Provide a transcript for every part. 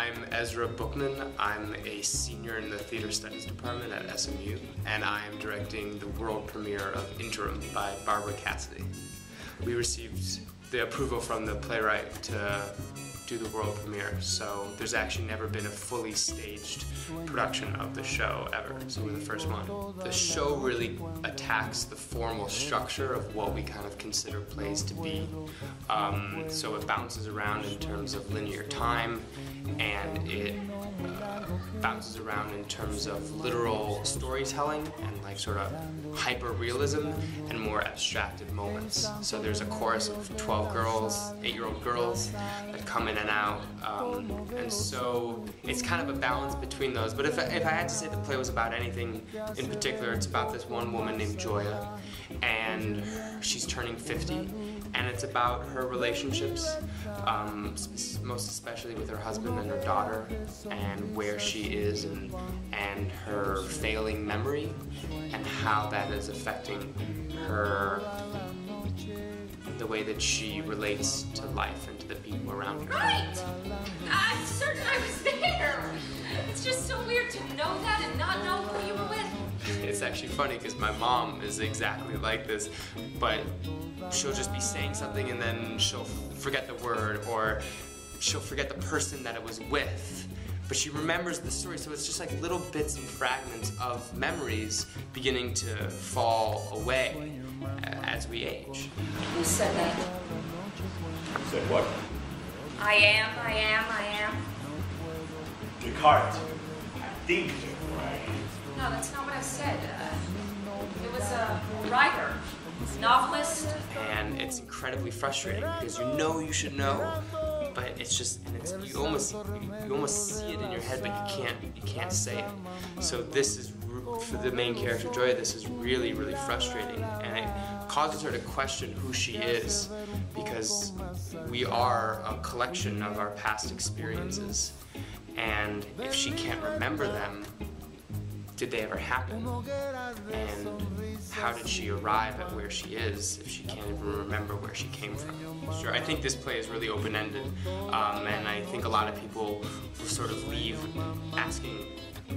I'm Ezra Bookman. I'm a senior in the Theater Studies Department at SMU, and I am directing the world premiere of Interim by Barbara Cassidy. We received the approval from the playwright to do the world premiere, so there's actually never been a fully staged production of the show ever, so we're the first one. The show really attacks the formal structure of what we kind of consider plays to be. So it bounces around in terms of linear time, and it bounces around in terms of literal storytelling and like sort of hyper-realism and more abstracted moments. So there's a chorus of 12 girls, 8-year-old girls that come in and out, and so it's kind of a balance between those. But if I had to say the play was about anything in particular, it's about this one woman named Joya, and she's turning 50, and it's about her relationships, most especially with her husband and her daughter, and where she is, and her failing memory, and how that is affecting her, the way that she relates to life and to the people around her. Right! I'm certain I was there! It's just so weird to know that and not know who you were with. It's actually funny because my mom is exactly like this, but she'll just be saying something and then she'll forget the word, or she'll forget the person that it was with. But she remembers the story, so it's just like little bits and fragments of memories beginning to fall away as we age. Who said that? Said what? I am. Descartes. I think you're right. No, that's not what I said. It was a writer, novelist. And it's incredibly frustrating because you know you should know, but it's just, and you almost see it in your head, but you can't say it. So this is, for the main character Joya, this is really, really frustrating, and it causes her to question who she is, because we are a collection of our past experiences, and if she can't remember them, did they ever happen? And how did she arrive at where she is if she can't even remember where she came from? Sure, I think this play is really open-ended, and I think a lot of people will sort of leave asking,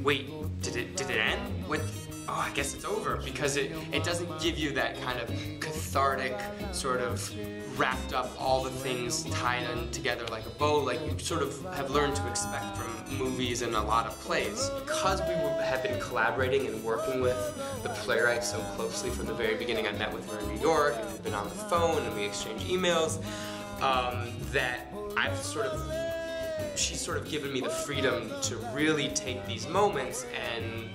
wait, did it end? Oh, I guess it's over, because it doesn't give you that kind of cathartic, sort of wrapped up, all the things tied in together like a bow, like you sort of have learned to expect from movies and a lot of plays. Because we have been collaborating and working with the playwright so closely from the very beginning, I met with her in New York, and we've been on the phone, and we exchanged emails, that she's sort of given me the freedom to really take these moments and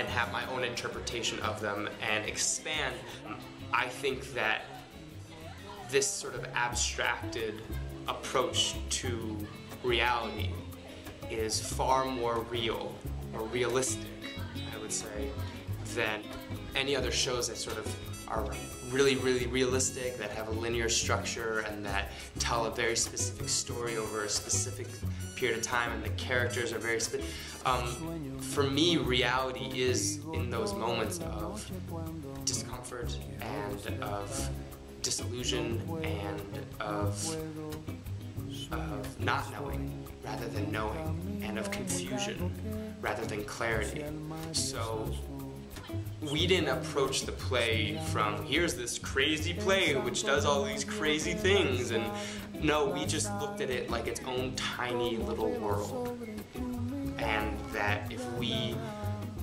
have my own interpretation of them and expand. I think that this sort of abstracted approach to reality is far more real, or realistic, I would say, than any other shows that sort of are really, really realistic, that have a linear structure and that tell a very specific story over a specific period of time, and the characters are very specific. For me, reality is in those moments of discomfort and of disillusion and of not knowing rather than knowing, and of confusion rather than clarity. So we didn't approach the play from, here's this crazy play which does all these crazy things, and no, we just looked at it like its own tiny little world. And that if we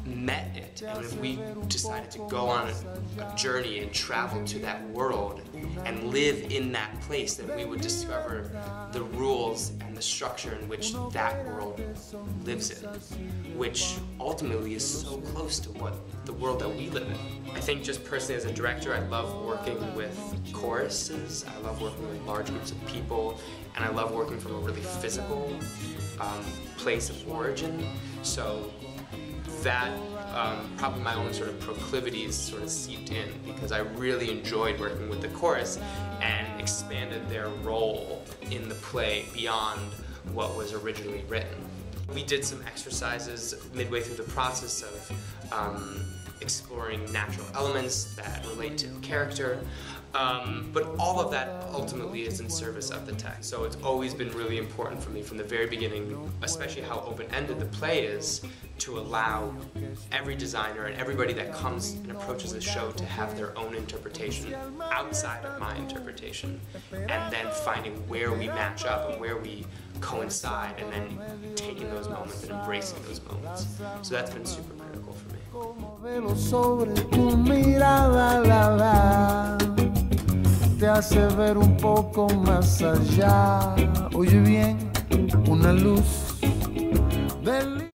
met it, and if we decided to go on a journey and travel to that world and live in that place, then we would discover the rules and the structure in which that world lives in, which ultimately is so close to what the world that we live in. I think just personally as a director, I love working with choruses, I love working with large groups of people, and I love working from a really physical place of origin. So that probably my own sort of proclivities sort of seeped in, because I really enjoyed working with the chorus and expanded their role in the play beyond what was originally written. We did some exercises midway through the process of exploring natural elements that relate to the character, But all of that ultimately is in service of the text. So it's always been really important for me from the very beginning, especially how open-ended the play is, to allow every designer and everybody that comes and approaches the show to have their own interpretation outside of my interpretation, and then finding where we match up and where we coincide, and then taking those moments and embracing those moments. So that's been super critical for me. Te hace ver un poco más allá. Oye bien, una luz del